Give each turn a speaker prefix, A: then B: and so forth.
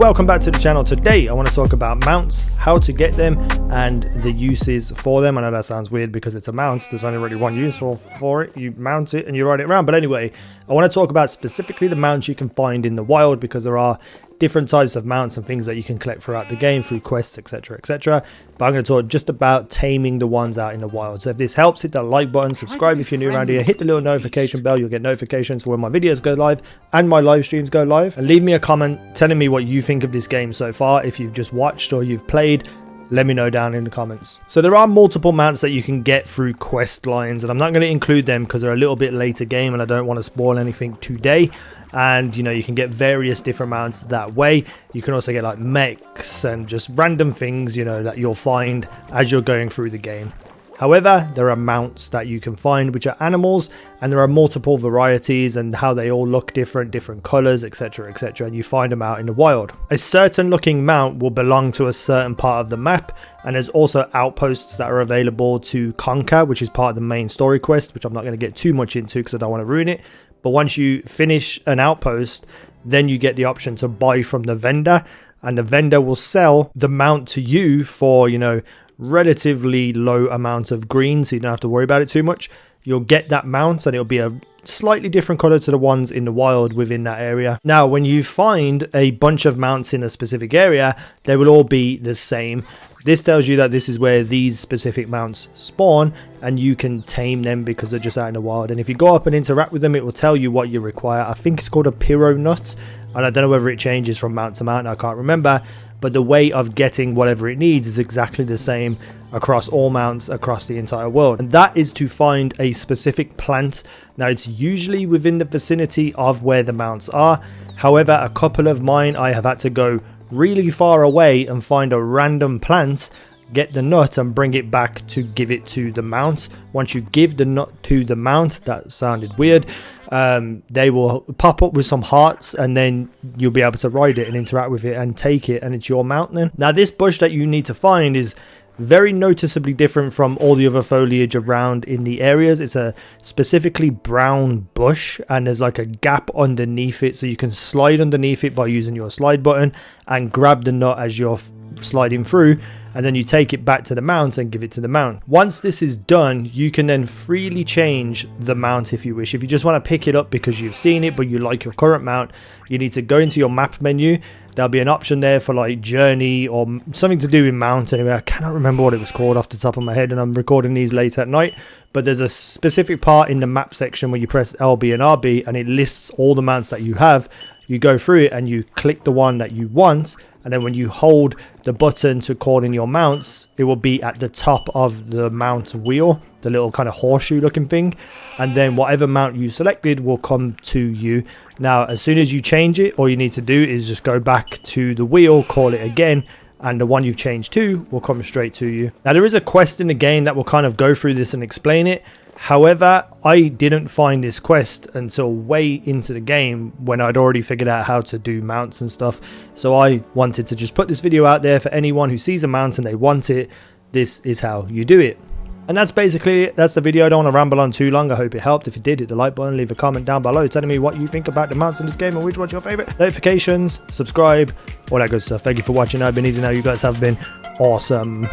A: welcome back to the channel. Today I want to talk about mounts, how to get them, and the uses for them. I know that sounds weird because it's a mount. There's only really one use for it. You mount it and you ride it around. But anyway, I want to talk about specifically the mounts you can find in the wild, because there are different types of mounts and things that you can collect throughout the game through quests, etc, etc. But I'm going to talk just about taming the ones out in the wild. So if this helps, hit that like button, subscribe if you're new around here, hit the little notification bell. You'll get notifications for when my videos go live and my live streams go live, and leave me a comment telling me what you think of this game so far. If you've just watched or you've played, let me know down in the comments. So there are multiple mounts that you can get through quest lines, and I'm not going to include them because they're a little bit later game and I don't want to spoil anything today. And you know, you can get various different mounts that way. You can also get like mechs and just random things, you know, that you'll find as you're going through the game. However, there are mounts that you can find which are animals, and there are multiple varieties and how they all look different colors, etc, etc, and you find them out in the wild. A certain looking mount will belong to a certain part of the map, and there's also outposts that are available to conquer, which is part of the main story quest, which I'm not going to get too much into because I don't want to ruin it. But once you finish an outpost, then you get the option to buy from the vendor, and the vendor will sell the mount to you for, you know, relatively low amount of green, so you don't have to worry about it too much. You'll get that mount and it'll be a slightly different color to the ones in the wild within that area. Now, when you find a bunch of mounts in a specific area, they will all be the same. This tells you that this is where these specific mounts spawn, and you can tame them because they're just out in the wild. And if you go up and interact with them, it will tell you what you require. I think it's called a pyro nut, and I don't know whether it changes from mount to mount, I can't remember. But the way of getting whatever it needs is exactly the same across all mounts across the entire world. And that is to find a specific plant. Now, it's usually within the vicinity of where the mounts are. However, a couple of mine, I have had to go really far away and find a random plant, get the nut and bring it back to give it to the mount. Once you give the nut to the mount, that sounded weird, they will pop up with some hearts, and then you'll be able to ride it and interact with it and take it, and it's your mount then. Now, this bush that you need to find is very noticeably different from all the other foliage around in the areas. It's a specifically brown bush, and there's like a gap underneath it, so you can slide underneath it by using your slide button and grab the nut as you're sliding through, and then you take it back to the mount and give it to the mount. Once this is done, you can then freely change the mount if you wish. If you just want to pick it up because you've seen it but you like your current mount, you need to go into your map menu. There'll be an option there for like journey or something to do with mount. Anyway, I cannot remember what it was called off the top of my head, and I'm recording these late at night. But there's a specific part in the map section where you press LB and RB and it lists all the mounts that you have. You go through it and you click the one that you want, and then when you hold the button to call in your mounts, it will be at the top of the mount wheel, the little kind of horseshoe looking thing, and then whatever mount you selected will come to you. Now, as soon as you change it, all you need to do is just go back to the wheel, call it again, and the one you've changed to will come straight to you. Now, there is a quest in the game that will kind of go through this and explain it. However, I didn't find this quest until way into the game when I'd already figured out how to do mounts and stuff. So I wanted to just put this video out there for anyone who sees a mount and they want it. This is how you do it. And that's basically it. That's the video. I don't want to ramble on too long. I hope it helped. If you did, hit the like button, leave a comment down below telling me what you think about the mounts in this game and which one's your favorite. Notifications, subscribe, all that good stuff. Thank you for watching. I've been easynow. You guys have been awesome.